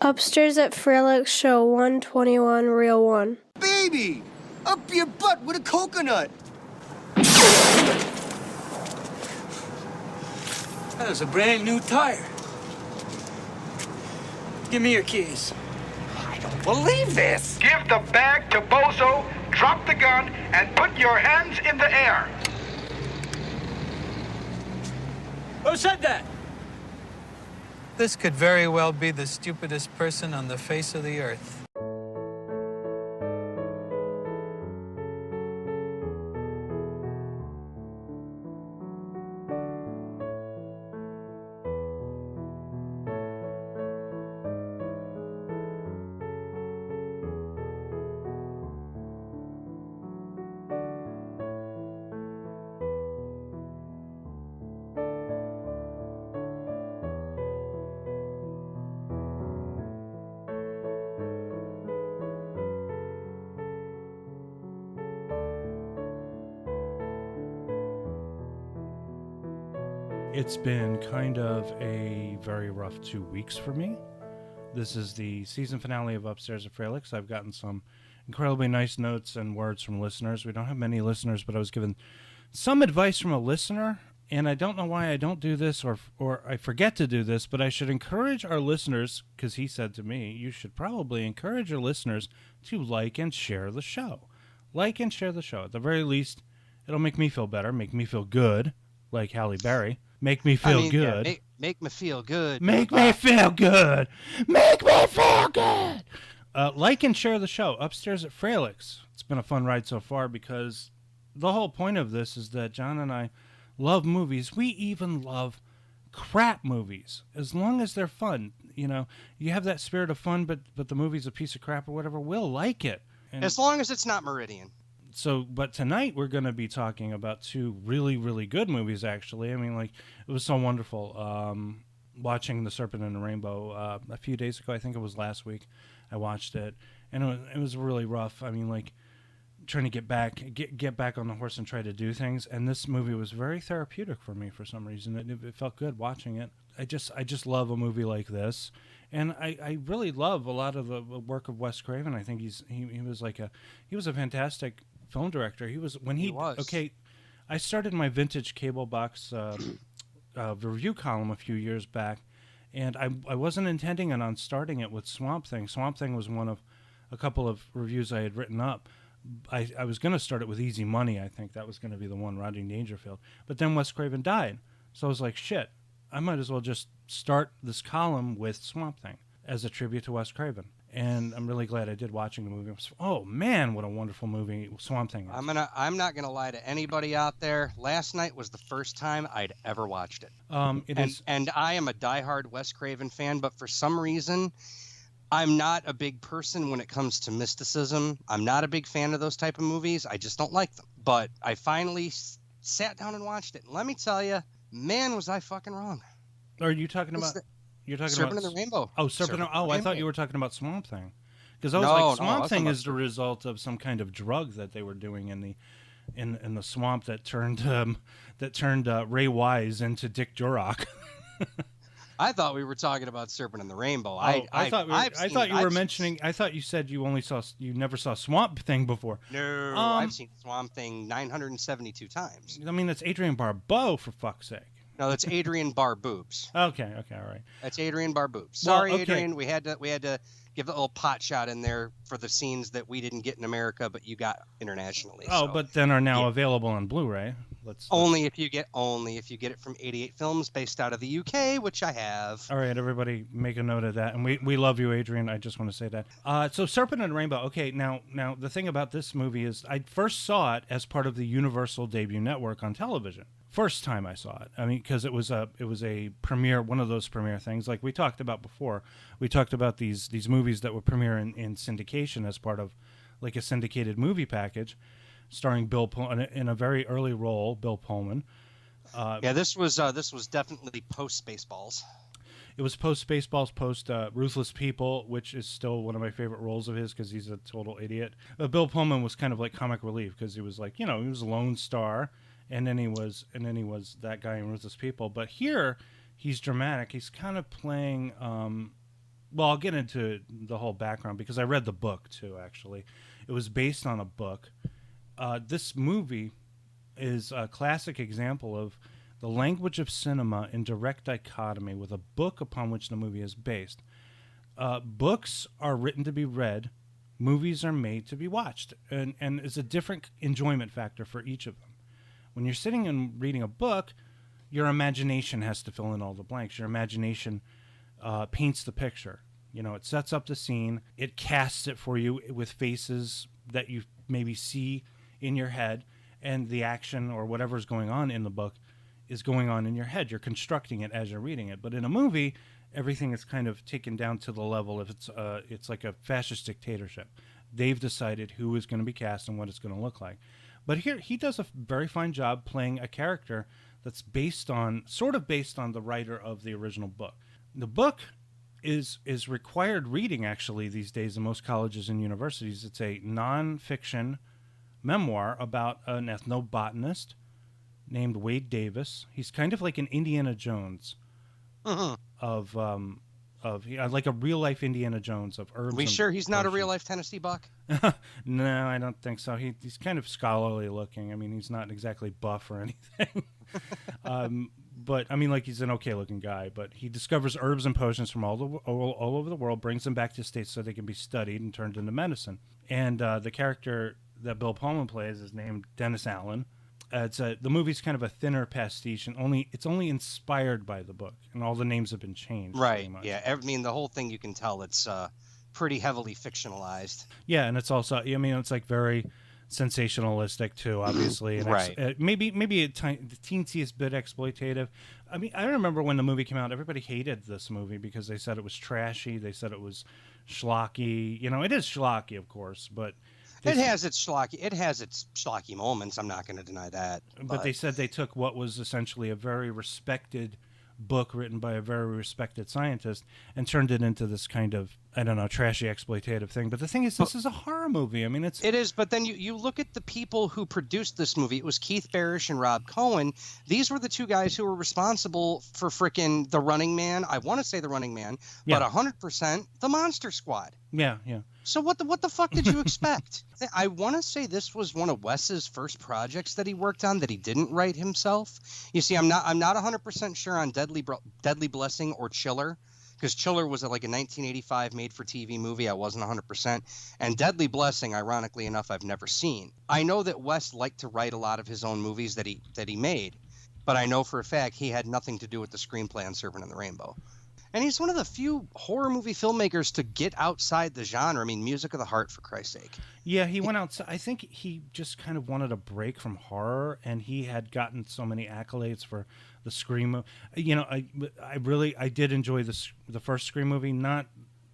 Upstairs at Froelich, show 121, reel 1. Baby! Up your butt with a coconut! That was a brand new tire. Give me your keys. I don't believe this! Give the bag to Bozo, drop the gun, and put your hands in the air. Who said that? This could very well be the stupidest person on the face of the earth. It's been kind of a very rough 2 weeks for me. This is the season finale of Upstairs at Froelich. I've gotten some incredibly nice notes and words from listeners. We don't have many listeners, but I was given some advice from a listener, and I don't know why I don't do this or I forget to do this, but I should encourage our listeners, because he said to me, you should probably encourage your listeners to like and share the show. Like and share the show. At the very least, it'll make me feel better, make me feel good, like Halle Berry. Make me feel good. Yeah, make me feel good. Make me feel good. Make me feel good. Like and share the show. Upstairs at Froelich. It's been a fun ride so far because the whole point of this is that John and I love movies. We even love crap movies as long as they're fun. You know, you have that spirit of fun, but the movie's a piece of crap or whatever. We'll like it. And as long as it's not Meridian. So, but tonight we're going to be talking about two really, really good movies, actually. I mean, like, it was so wonderful watching The Serpent and the Rainbow a few days ago. I think it was last week I watched it, and it was really rough. I mean, like, trying to get back on the horse and try to do things, and this movie was very therapeutic for me for some reason. It felt good watching it. I just love a movie like this. And I really love a lot of the work of Wes Craven. I think he was a fantastic film director. He was. Okay, I started my vintage cable box review column a few years back, and I wasn't intending on starting it with Swamp Thing. Swamp Thing was one of a couple of reviews I had written up. I was going to start it with Easy Money. I think that was going to be the one, Rodney Dangerfield. But then Wes Craven died, so I was like, shit, I might as well just start this column with Swamp Thing as a tribute to Wes Craven. And I'm really glad I did watching the movie. Oh man, what a wonderful movie Swamp Thing is. I'm not gonna lie to anybody out there. Last night was the first time I'd ever watched it. And I am a diehard Wes Craven fan, but for some reason, I'm not a big person when it comes to mysticism. I'm not a big fan of those type of movies. I just don't like them. But I finally sat down and watched it. And let me tell you, man, was I fucking wrong. Are you talking about? You're talking Serpent about and the Rainbow. Oh, Serpent. I thought you were talking about Swamp Thing, because I was Swamp Thing is the result of some kind of drug that they were doing in the swamp that turned Ray Wise into Dick Durock. I thought we were talking about Serpent and the Rainbow. I thought you said you never saw Swamp Thing before. No, I've seen Swamp Thing 972 times. I mean, that's Adrienne Barbeau, for fuck's sake. No, that's Adrienne Barboobs. Okay, all right. That's Adrienne Barboobs. Sorry, well, okay. Adrienne, we had to give a little pot shot in there for the scenes that we didn't get in America, but you got internationally. Oh, so, but then are now available on Blu-ray. Only if you get it from 88 Films based out of the UK, which I have. All right, everybody, make a note of that, and we love you, Adrienne. I just want to say that. So Serpent and Rainbow. Okay, now the thing about this movie is I first saw it as part of the Universal debut network on television. First time I saw it. I mean, because it was a premiere, one of those premiere things like we talked about before. We talked about these movies that would premiere in syndication as part of like a syndicated movie package, starring Bill Pullman in a very early role. Bill Pullman. This was definitely post Spaceballs. It was post Spaceballs, post Ruthless People, which is still one of my favorite roles of his because he's a total idiot. Bill Pullman was kind of like comic relief because he was like, he was a lone star. And then he was that guy in Ruthless People. But here, he's dramatic. He's kind of playing well, I'll get into the whole background because I read the book too. Actually, it was based on a book. This movie is a classic example of the language of cinema in direct dichotomy with a book upon which the movie is based. Books are written to be read, movies are made to be watched, and it's a different enjoyment factor for each of them. When you're sitting and reading a book, your imagination has to fill in all the blanks. Your imagination paints the picture. You know, it sets up the scene, it casts it for you with faces that you maybe see in your head, and the action or whatever's going on in the book is going on in your head. You're constructing it as you're reading it. But in a movie, everything is kind of taken down to the level of it's like a fascist dictatorship. They've decided who is going to be cast and what it's going to look like. But here he does a very fine job playing a character that's sort of based on the writer of the original book. The book is required reading actually these days in most colleges and universities. It's a non-fiction memoir about an ethnobotanist named Wade Davis. He's kind of like an Indiana Jones of like a real life Indiana Jones of herbs. We sure he's not a real life Tennessee buck? No, I don't think so. He's kind of scholarly looking. I mean, he's not exactly buff or anything. But I mean, like, he's an okay looking guy. But he discovers herbs and potions from all over the world, brings them back to the States so they can be studied and turned into medicine. And the character that Bill Pullman plays is named Dennis Allen. The movie's kind of a thinner pastiche, and it's only inspired by the book, and all the names have been changed. Right. Yeah. I mean, the whole thing, you can tell it's pretty heavily fictionalized. Yeah, and it's also, I mean, it's like very sensationalistic too, obviously. And right. Maybe the teensiest bit exploitative. I mean, I remember when the movie came out, everybody hated this movie because they said it was trashy. They said it was schlocky. You know, it is schlocky, of course, but it has its schlocky moments. I'm not going to deny that. But they said they took what was essentially a very respected book written by a very respected scientist and turned it into this kind of, I don't know, trashy exploitative thing. But the thing is, this is a horror movie. I mean, it is. But then you look at the people who produced this movie. It was Keith Barish and Rob Cohen. These were the two guys who were responsible for frickin' The Running Man. I want to say The Running Man, but 100% The Monster Squad. Yeah. So what the fuck did you expect? I want to say this was one of Wes's first projects that he worked on that he didn't write himself. You see, I'm not 100% sure on Deadly Blessing or Chiller, because Chiller was like a 1985 made-for-TV movie. I wasn't 100%. And Deadly Blessing, ironically enough, I've never seen. I know that Wes liked to write a lot of his own movies that he made, but I know for a fact he had nothing to do with the screenplay on Serpent and the Rainbow. And he's one of the few horror movie filmmakers to get outside the genre. I mean, music of the heart, for Christ's sake. Yeah, he went outside. I think he just kind of wanted a break from horror, and he had gotten so many accolades for the Scream movie. You know, I did enjoy the first Scream movie, not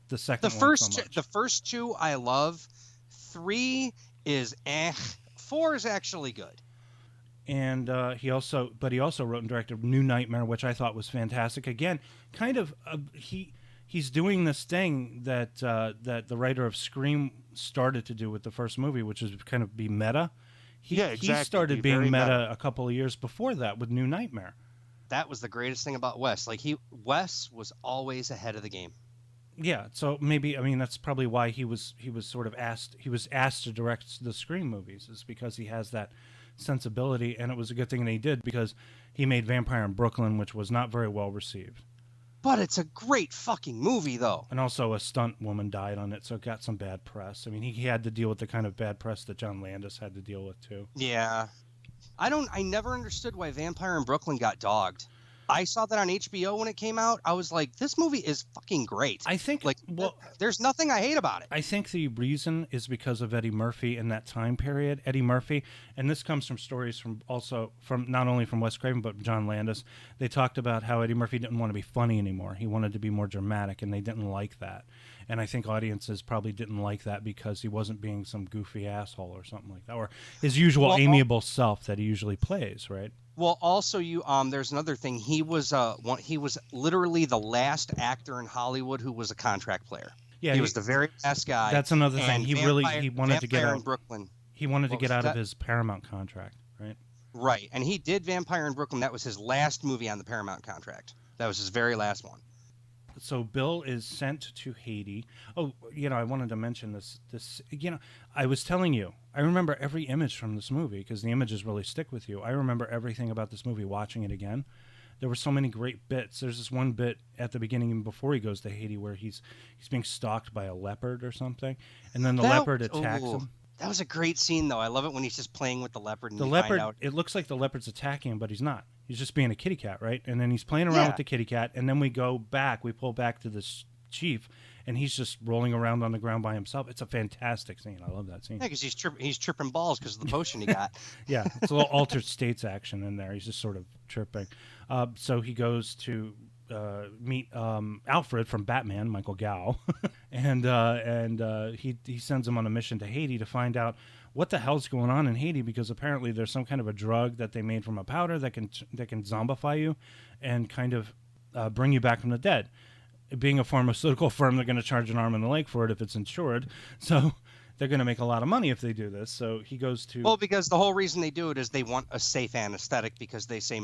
the second one so much. The first two I love. 3 is 4 is actually good. And he also wrote and directed New Nightmare, which I thought was fantastic. Again, kind of he's doing this thing that the writer of Scream started to do with the first movie, which is kind of be meta. He started being meta a couple of years before that with New Nightmare. That was the greatest thing about Wes. Like Wes was always ahead of the game. Yeah, so maybe, I mean, that's probably why he was asked to direct the Scream movies, is because he has that sensibility, and it was a good thing that he did, because he made Vampire in Brooklyn, which was not very well received. But it's a great fucking movie, though. And also a stunt woman died on it, so it got some bad press. I mean, he had to deal with the kind of bad press that John Landis had to deal with, too. Yeah. I never understood why Vampire in Brooklyn got dogged. I saw that on HBO when it came out. I was like, this movie is fucking great. I think, there's nothing I hate about it. I think the reason is because of Eddie Murphy in that time period. Eddie Murphy, and this comes from stories from not only from Wes Craven, but John Landis. They talked about how Eddie Murphy didn't want to be funny anymore. He wanted to be more dramatic, and they didn't like that. And I think audiences probably didn't like that because he wasn't being some goofy asshole or something like that, or his usual amiable self that he usually plays, right? Well, also there's another thing. He was literally the last actor in Hollywood who was a contract player. Yeah, he was the very last guy. That's another thing. He wanted to get out in Brooklyn. He wanted to get out of his Paramount contract, right? Right, and he did Vampire in Brooklyn. That was his last movie on the Paramount contract. That was his very last one. So Bill is sent to Haiti. Oh, I wanted to mention this. I was telling you, I remember every image from this movie because the images really stick with you. I remember everything about this movie watching it again. There were so many great bits. There's this one bit at the beginning before he goes to Haiti where he's being stalked by a leopard or something, and then the leopard attacks him. That was a great scene, though. I love it when he's just playing with the leopard. And the leopard, it looks like the leopard's attacking him, but he's not. He's just being a kitty cat, right? And then he's playing around with the kitty cat, and then we pull back to this chief, and he's just rolling around on the ground by himself. It's a fantastic scene. I love that scene. Yeah, because he's tripping balls because of the potion he got. Yeah, it's a little altered states action in there. He's just sort of tripping. So he goes to meet Alfred from Batman, Michael Gow, and he sends him on a mission to Haiti to find out what the hell's going on in Haiti, because apparently there's some kind of a drug that they made from a powder that can zombify you and kind of bring you back from the dead. Being a pharmaceutical firm, they're going to charge an arm and a leg for it if it's insured. So they're going to make a lot of money if they do this. So he goes to... Well, because the whole reason they do it is they want a safe anesthetic, because they said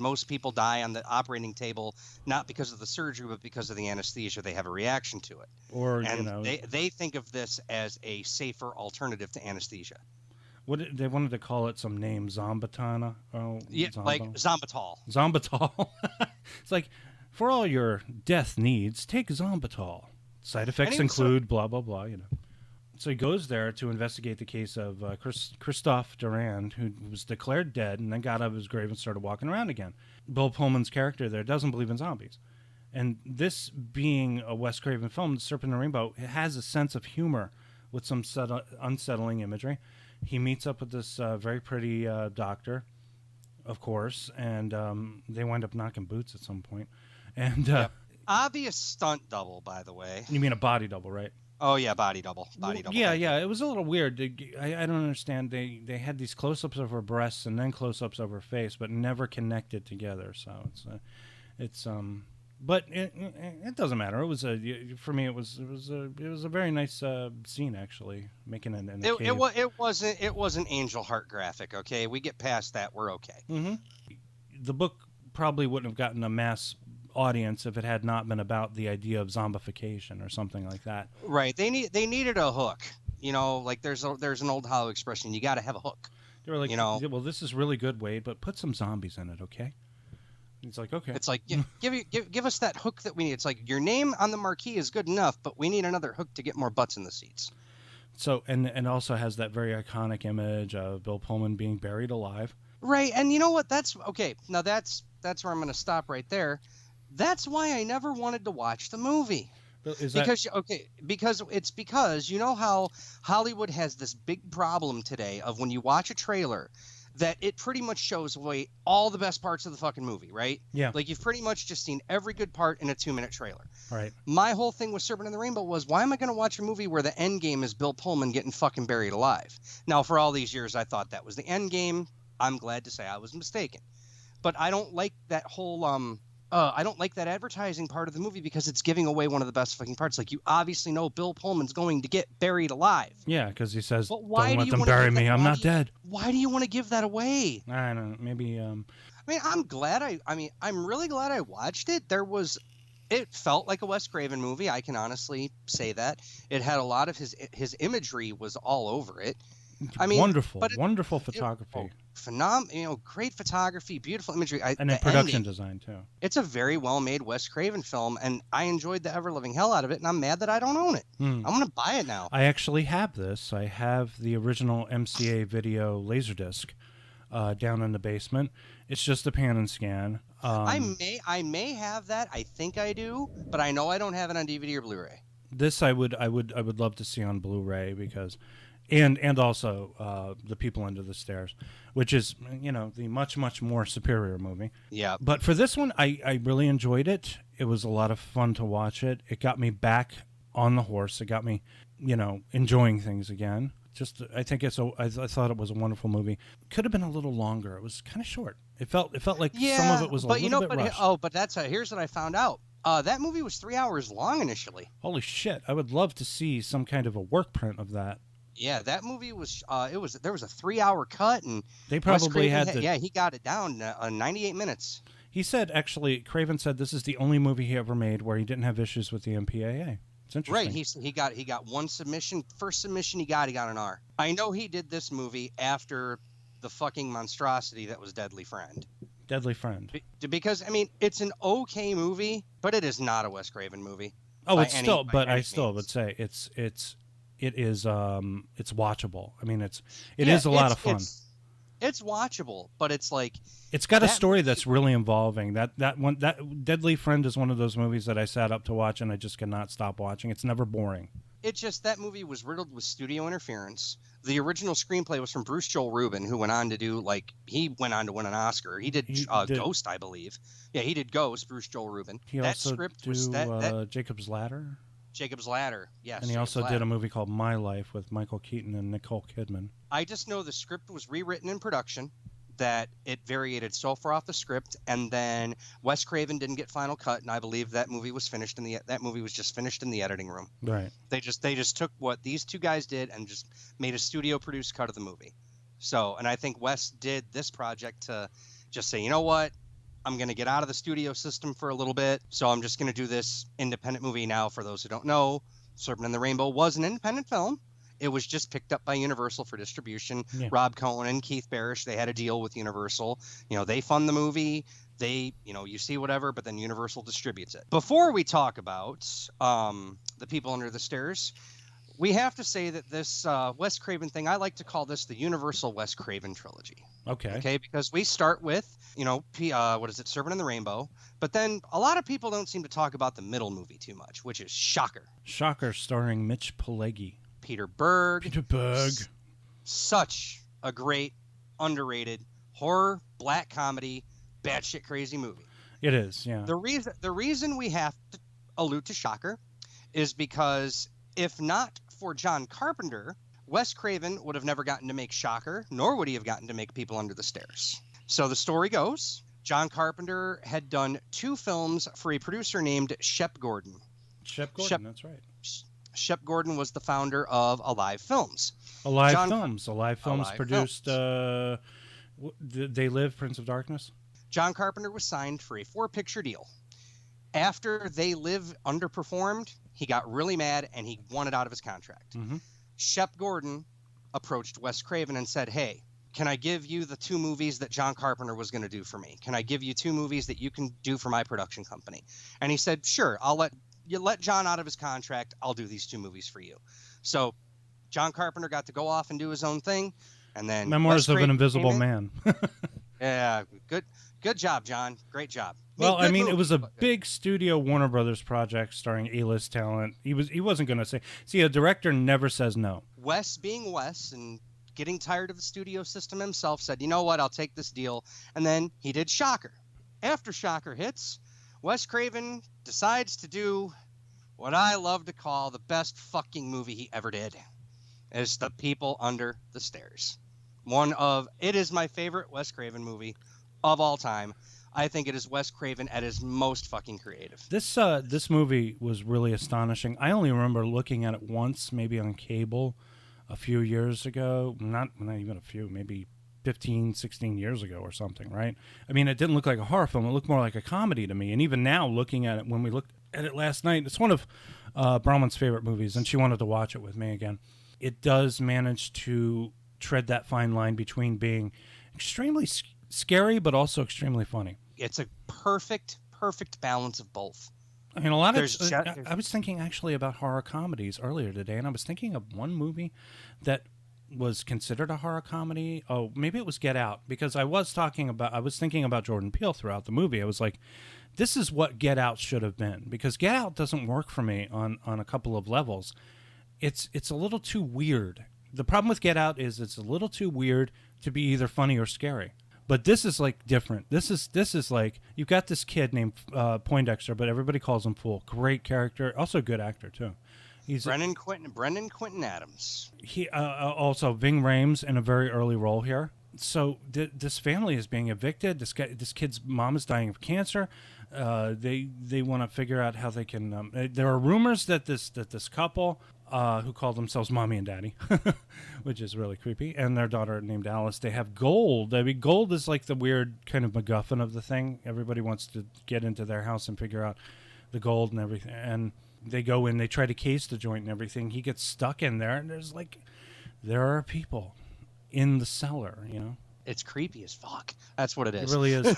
most people die on the operating table, not because of the surgery, but because of the anesthesia. They have a reaction to it. They think of this as a safer alternative to anesthesia. They wanted to call it some name, Zombatana. Oh, yeah, like Zombatol. Zombatol. It's like, for all your death needs, take Zombatol. Side effects include blah, blah, blah, So he goes there to investigate the case of Christophe Durand, who was declared dead and then got out of his grave and started walking around again. Bill Pullman's character there doesn't believe in zombies. And this being a Wes Craven film, The Serpent and the Rainbow, it has a sense of humor with some unsettling imagery. He meets up with this very pretty doctor, of course, and they wind up knocking boots at some point. And obvious stunt double, by the way. You mean a body double, right? Oh yeah, body double. Yeah. It was a little weird. I don't understand. They had these close-ups of her breasts and then close-ups of her face, but never connected together. So but it doesn't matter. It was for me. It was a very nice scene, actually, making it in a cave. It was an Angel Heart graphic. Okay, we get past that, we're okay. Mm-hmm. The book probably wouldn't have gotten a mass audience if it had not been about the idea of zombification or something like that. Right. They needed a hook. Like there's an old Hollow expression. You got to have a hook. They were like, well, this is really good, Wade, but put some zombies in it, okay? It's like, okay. It's like, give us that hook that we need. It's like, your name on the marquee is good enough, but we need another hook to get more butts in the seats. So, and also has that very iconic image of Bill Pullman being buried alive. Right, and you know what? That's okay. Now that's where I'm going to stop right there. That's why I never wanted to watch the movie. Because you know how Hollywood has this big problem today of when you watch a trailer that it pretty much shows away all the best parts of the fucking movie, right? Yeah. Like you've pretty much just seen every good part in a 2-minute trailer. Right. My whole thing with Serpent and the Rainbow was, why am I going to watch a movie where the end game is Bill Pullman getting fucking buried alive? Now, for all these years, I thought that was the end game. I'm glad to say I was mistaken. But I don't like that whole I don't like that advertising part of the movie because it's giving away one of the best fucking parts. Like, you obviously know Bill Pullman's going to get buried alive. Yeah, because he says, but why don't let them bury me. I'm not dead. Why do you want to give that away? I don't know. Maybe... I mean, I'm really glad I watched it. It felt like a Wes Craven movie. I can honestly say that. It had a lot of his imagery was all over it. I mean, wonderful photography. Great photography, beautiful imagery. And then production design, too. It's a very well-made Wes Craven film, and I enjoyed the ever-living hell out of it, and I'm mad that I don't own it. I'm going to buy it now. I actually have this. I have the original MCA video Laserdisc down in the basement. It's just a pan and scan. I may have that. I think I do, but I know I don't have it on DVD or Blu-ray. This I would love to see on Blu-ray because... And also The People Under the Stairs, which is, the much, much more superior movie. Yeah. But for this one, I really enjoyed it. It was a lot of fun to watch it. It got me back on the horse. It got me, enjoying things again. I thought it was a wonderful movie. Could have been a little longer. It was kind of short. It felt like some of it was a little bit rushed. But here's what I found out. That movie was 3 hours long initially. Holy shit. I would love to see some kind of a work print of that. Yeah, that movie was. There was a 3-hour cut, and they probably had. He got it down 98 minutes. He said, actually, Craven said this is the only movie he ever made where he didn't have issues with the MPAA. It's interesting. Right. He got one submission. First submission he got an R. I know he did this movie after the fucking monstrosity that was Deadly Friend. Deadly Friend. Because, I mean, it's an okay movie, but it is not a Wes Craven movie. Oh, it's still, but I still would say it is watchable. I mean, it is a lot of fun. It's watchable, but it's like it's got a story that's really involving. That Deadly Friend is one of those movies that I sat up to watch and I just cannot stop watching. It's never boring. It's just that movie was riddled with studio interference. The original screenplay was from Bruce Joel Rubin, who went on to do he went on to win an Oscar. He did Ghost, I believe. Yeah, he did Ghost. Bruce Joel Rubin. He also did Jacob's Ladder. Jacob's Ladder, yes. And he also did a movie called My Life with Michael Keaton and Nicole Kidman. I just know the script was rewritten in production, that it variated so far off the script, and then Wes Craven didn't get final cut, and I believe that movie was just finished in the editing room. Right. They just took what these two guys did and just made a studio produced cut of the movie. So, and I think Wes did this project to just say, you know what? I'm going to get out of the studio system for a little bit, so I'm just going to do this independent movie now. For those who don't know, Serpent and the Rainbow was an independent film. It was just picked up by Universal for distribution. Yeah. Rob Cohen and Keith Barish, they had a deal with Universal. They fund the movie. They, you see whatever, but then Universal distributes it. Before we talk about The People Under the Stairs, we have to say that this Wes Craven thing, I like to call this the Universal Wes Craven trilogy. Okay, because we start with, Serpent and the Rainbow, but then a lot of people don't seem to talk about the middle movie too much, which is Shocker. Shocker, starring Mitch Pileggi. Peter Berg. Such a great, underrated horror, black comedy, batshit crazy movie. It is, yeah. The reason we have to allude to Shocker is because if not for John Carpenter, Wes Craven would have never gotten to make Shocker, nor would he have gotten to make People Under the Stairs. So the story goes, John Carpenter had done 2 films for a producer named Shep Gordon. Shep Gordon, that's right. Shep Gordon was the founder of Alive Films. Alive Films produced They Live, Prince of Darkness. John Carpenter was signed for a 4-picture deal. After They Live underperformed, he got really mad and he wanted out of his contract. Mm-hmm. Shep Gordon approached Wes Craven and said, hey, can I give you the 2 movies that John Carpenter was going to do for me? Can I give you 2 movies that you can do for my production company? And he said, sure, I'll let John out of his contract. I'll do these 2 movies for you. So John Carpenter got to go off and do his own thing. And then Memoirs of an Invisible Man. Yeah, good job, John. Great job. Well, I mean, it was a big studio Warner Brothers project starring A-list talent. He wasn't going to say. See, a director never says no. Wes, being Wes and getting tired of the studio system himself, said, you know what, I'll take this deal. And then he did Shocker. After Shocker hits, Wes Craven decides to do what I love to call the best fucking movie he ever did. It's The People Under the Stairs. It is my favorite Wes Craven movie of all time. I think it is Wes Craven at his most fucking creative. This movie was really astonishing. I only remember looking at it once, maybe on cable, a few years ago. Not even a few, maybe 15, 16 years ago or something, right? I mean, it didn't look like a horror film. It looked more like a comedy to me. And even now, looking at it, when we looked at it last night, it's one of Bronwyn's favorite movies, and she wanted to watch it with me again. It does manage to tread that fine line between being extremely scary, but also extremely funny. It's a perfect balance of both. I mean, I was thinking actually about horror comedies earlier today, and I was thinking of one movie that was considered a horror comedy. Oh, maybe it was Get Out, because I was thinking about Jordan Peele throughout the movie. I was like, this is what Get Out should have been, because Get Out doesn't work for me on a couple of levels. It's a little too weird. The problem with Get Out is it's a little too weird to be either funny or scary. But this is like different. This is like, you've got this kid named Poindexter, but everybody calls him Fool. Great character, also a good actor too. He's Brendan Quinton Adams. He also Ving Rhames in a very early role here. So this family is being evicted. This kid's mom is dying of cancer. They want to figure out how they can. There are rumors that this couple who call themselves Mommy and Daddy, which is really creepy, and their daughter named Alice. They have gold. I mean, gold is like the weird kind of MacGuffin of the thing. Everybody wants to get into their house and figure out the gold and everything. And they go in, they try to case the joint and everything. He gets stuck in there, and there are people in the cellar, you know? It's creepy as fuck. That's what it is. It really is.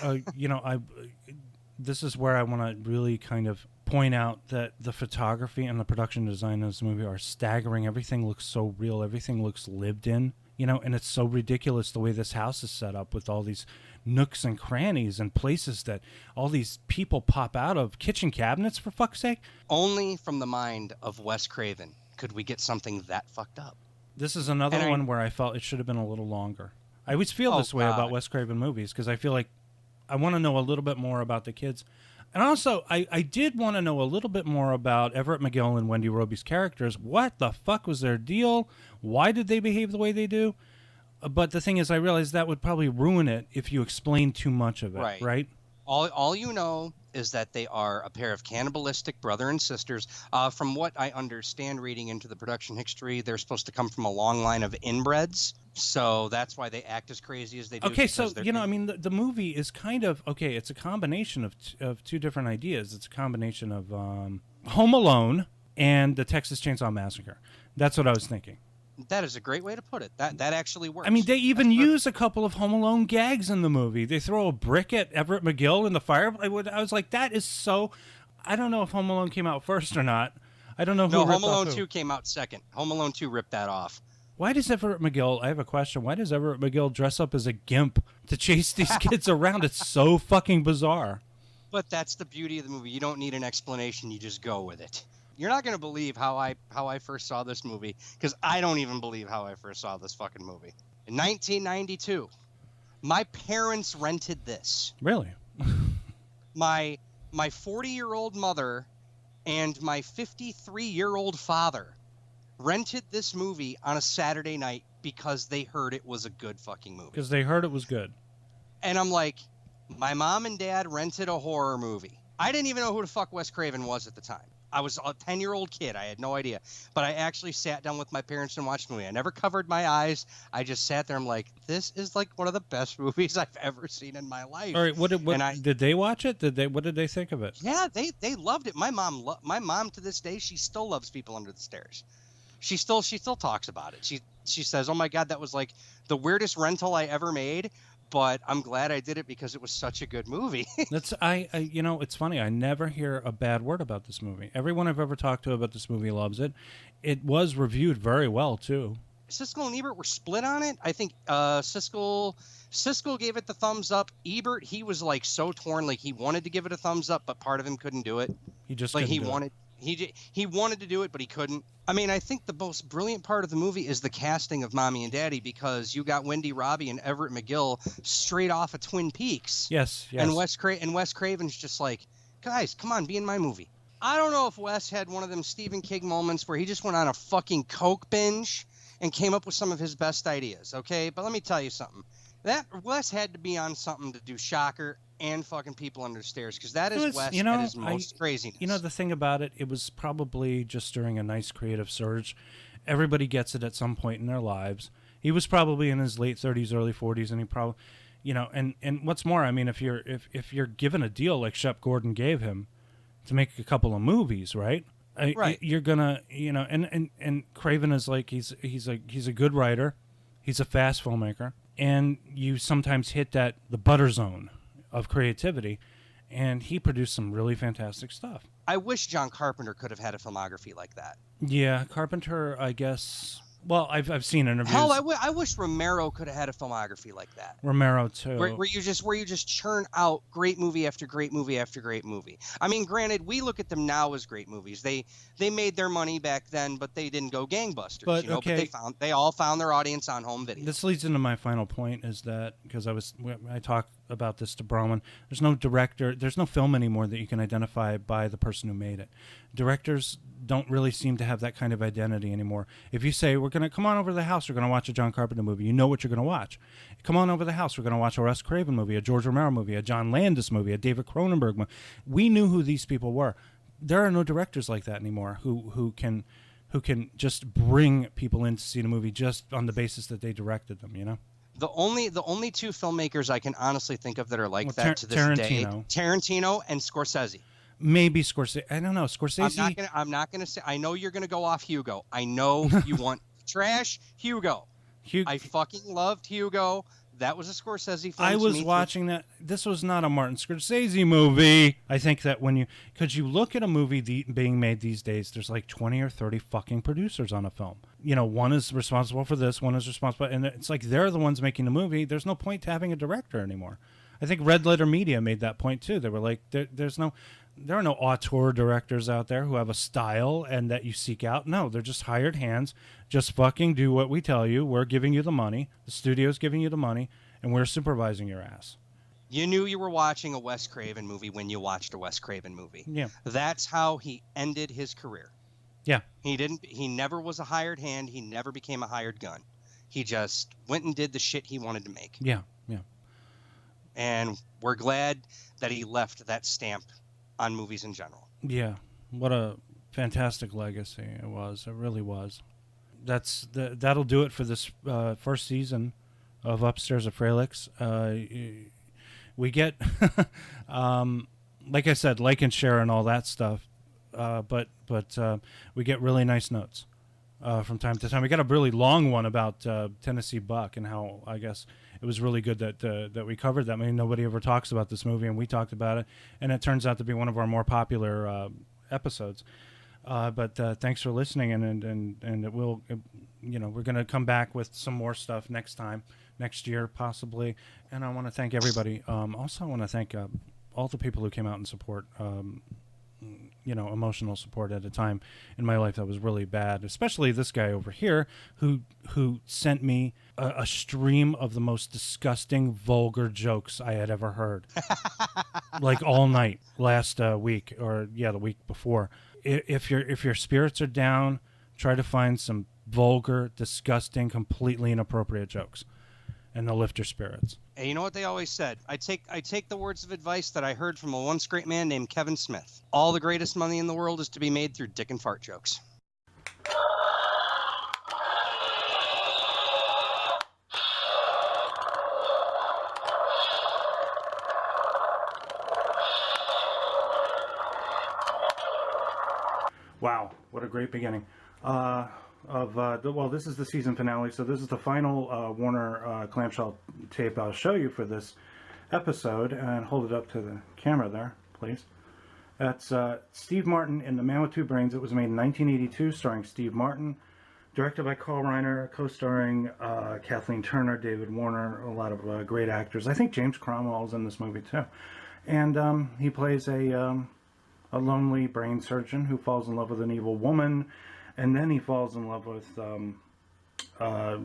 This is where I want to really kind of point out that the photography and the production design of this movie are staggering. Everything looks so real. Everything looks lived in, you know, and it's so ridiculous the way this house is set up with all these nooks and crannies and places that all these people pop out of. Kitchen cabinets, for fuck's sake. Only from the mind of Wes Craven could we get something that fucked up. This is another one where I felt it should have been a little longer. I always feel this way about Wes Craven movies because I feel like I want to know a little bit more about the kids. And also, I did want to know a little bit more about Everett McGill and Wendy Roby's characters. What the fuck was their deal? Why did they behave the way they do? But the thing is, I realized that would probably ruin it if you explained too much of it, right? All you know is that they are a pair of cannibalistic brother and sisters. From what I understand reading into the production history, they're supposed to come from a long line of inbreds. So that's why they act as crazy as they do. Okay, so, you know, I mean, the movie is kind of, okay, it's a combination of two different ideas. It's a combination of Home Alone and the Texas Chainsaw Massacre. That's what I was thinking. That is a great way to put it. That actually works. I mean, they even use a couple of Home Alone gags in the movie. They throw a brick at Everett McGill in the fire. I was like, that is so... I don't know if Home Alone came out first or not. I don't know who ripped Home Alone off who. 2 came out second. Home Alone 2 ripped that off. Why does Everett McGill... I have a question. Why does Everett McGill dress up as a gimp to chase these kids around? It's so fucking bizarre. But that's the beauty of the movie. You don't need an explanation. You just go with it. You're not going to believe how I first saw this movie, because I don't even believe how I first saw this fucking movie. In 1992, my parents rented this. Really? My 40-year-old mother and my 53-year-old father rented this movie on a Saturday night because they heard it was a good fucking movie. Because they heard it was good. And I'm like, my mom and dad rented a horror movie. I didn't even know who the fuck Wes Craven was at the time. I was a 10-year-old kid. I had no idea. But I actually sat down with my parents and watched the movie. I never covered my eyes. I just sat there. I'm like, this is like one of the best movies I've ever seen in my life. All right, did they watch it? What did they think of it? Yeah, they loved it. My mom to this day, she still loves People Under the Stairs. She still talks about it. She says, "Oh my God, that was like the weirdest rental I ever made." But I'm glad I did it because it was such a good movie. You know, it's funny. I never hear a bad word about this movie. Everyone I've ever talked to about this movie loves it. It was reviewed very well too. Siskel and Ebert were split on it. I think Siskel gave it the thumbs up. Ebert, he was like so torn. Like he wanted to give it a thumbs up, but part of him couldn't do it. He just like couldn't do it. He wanted to do it, but he couldn't. I mean, I think the most brilliant part of the movie is the casting of Mommy and Daddy, because you got Wendy Robbie and Everett McGill straight off of Twin Peaks. Yes. And Wes Craven's just like, guys, come on, be in my movie. I don't know if Wes had one of them Stephen King moments where he just went on a fucking Coke binge and came up with some of his best ideas, okay? But let me tell you something. That Wes had to be on something to do Shocker and fucking People Under the Stairs, because that is Wes at his most craziness. You know, the thing about it, it was probably just during a nice creative surge. Everybody gets it at some point in their lives. He was probably in his late 30s, early 40s, and he probably, you know, and what's more, I mean, if you're given a deal like Shep Gordon gave him to make a couple of movies, right? Right. You're gonna, you know, and Craven is like he's a good writer, he's a fast filmmaker, and you sometimes hit the butter zone of creativity, and he produced some really fantastic stuff. I wish John Carpenter could have had a filmography like that. Yeah, Carpenter, I guess. Well, I've seen interviews. Hell, I wish Romero could have had a filmography like that. Romero too. Where you just churn out great movie after great movie after great movie. I mean, granted, we look at them now as great movies. They made their money back then, but they didn't go gangbusters. But, you know, okay. But they all found their audience on home video. This leads into my final point, is that because I talked about this to Bronwyn. There's no director. There's no film anymore that you can identify by the person who made it. Directors don't really seem to have that kind of identity anymore. If you say, we're going to come on over to the house, we're going to watch a John Carpenter movie, you know what you're going to watch. Come on over to the house, we're going to watch a Wes Craven movie, a George Romero movie, a John Landis movie, a David Cronenberg movie. We knew who these people were. There are no directors like that anymore who can who can just bring people in to see the movie just on the basis that they directed them, you know? The only two filmmakers I can honestly think of that are like Well, that to this day, Tarantino and Scorsese. Maybe Scorsese. I don't know. Scorsese. I'm not gonna say. I know you're gonna go off Hugo. I know you want trash Hugo. I fucking loved Hugo. That was a Scorsese film. I was watching that. This was not a Martin Scorsese movie. I think that because you look at a movie being made these days, there's like 20 or 30 fucking producers on a film. You know, one is responsible for this, one is responsible, and it's like they're the ones making the movie. There's no point to having a director anymore. I think Red Letter Media made that point too. They were like, there are no auteur directors out there who have a style and that you seek out. No, they're just hired hands. Just fucking do what we tell you. We're giving you the money. The studio's giving you the money, and we're supervising your ass. You knew you were watching a Wes Craven movie when you watched a Wes Craven movie. Yeah. That's how he ended his career. Yeah. He never was a hired hand. He never became a hired gun. He just went and did the shit he wanted to make. Yeah. Yeah. And we're glad that he left that stamp on movies in general. Yeah. What a fantastic legacy it was. It really was. That'll do it for this first season of Upstairs at Froelich. We get, like I said, like and share and all that stuff. But we get really nice notes from time to time. We got a really long one about Tennessee Buck and how I guess it was really good that we covered that. I mean, nobody ever talks about this movie, and we talked about it, and it turns out to be one of our more popular episodes. But thanks for listening, and it will, we're going to come back with some more stuff next year possibly. And I want to thank everybody. Also, I want to thank all the people who came out and support. Emotional support at a time in my life that was really bad, especially this guy over here who sent me a stream of the most disgusting, vulgar jokes I had ever heard, like all night last week, or the week before. If your spirits are down, try to find some vulgar, disgusting, completely inappropriate jokes, and they'll lift your spirits. And you know what they always said? I take the words of advice that I heard from a once great man named Kevin Smith. All the greatest money in the world is to be made through dick and fart jokes. Wow, what a great beginning. This is the season finale, so this is the final Warner clamshell tape I'll show you for this episode, and hold it up to the camera there, please. That's Steve Martin in The Man with Two Brains. It was made in 1982, starring Steve Martin, directed by Carl Reiner, co-starring Kathleen Turner, David Warner, a lot of great actors. I think James Cromwell is in this movie too, and he plays a lonely brain surgeon who falls in love with an evil woman. And then he falls in love with a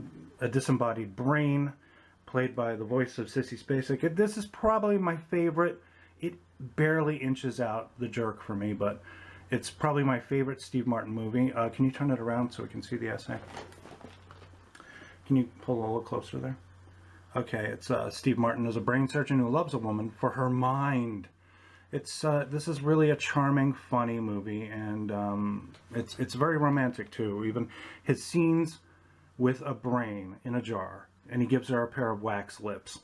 disembodied brain, played by the voice of Sissy Spacek. This is probably my favorite. It barely inches out The Jerk for me, but it's probably my favorite Steve Martin movie. Can you turn it around so we can see the essay? Can you pull a little closer there? Okay, it's Steve Martin as a brain surgeon who loves a woman for her mind. This is really a charming, funny movie, and it's very romantic too. Even his scenes with a brain in a jar, and he gives her a pair of wax lips,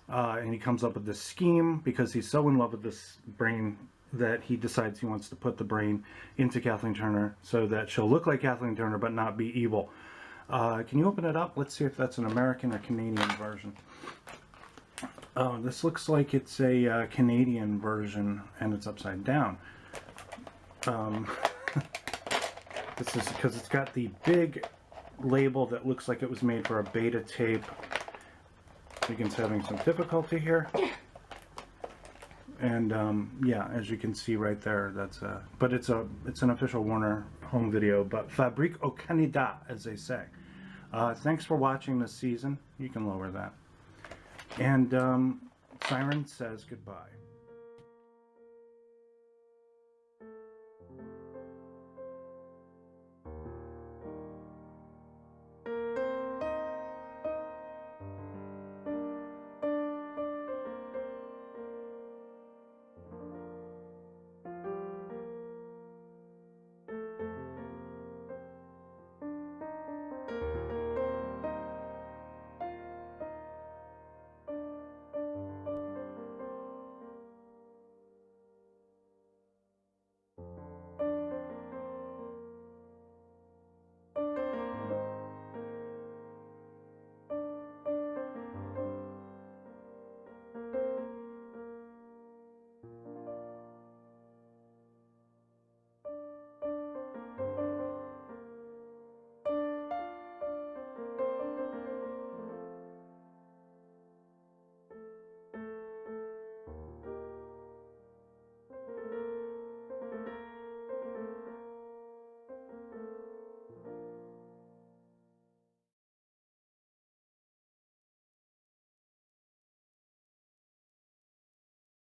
and he comes up with this scheme because he's so in love with this brain that he decides he wants to put the brain into Kathleen Turner so that she'll look like Kathleen Turner but not be evil. Can you open it up? Let's see if that's an American or Canadian version. Oh, this looks like it's a Canadian version, and it's upside down. This is because it's got the big label that looks like it was made for a beta tape. Megan's having some difficulty here. And as you can see right there, but it's an official Warner home video, but Fabrique au Canada, as they say. Thanks for watching this season. You can lower that. And Siren says goodbye.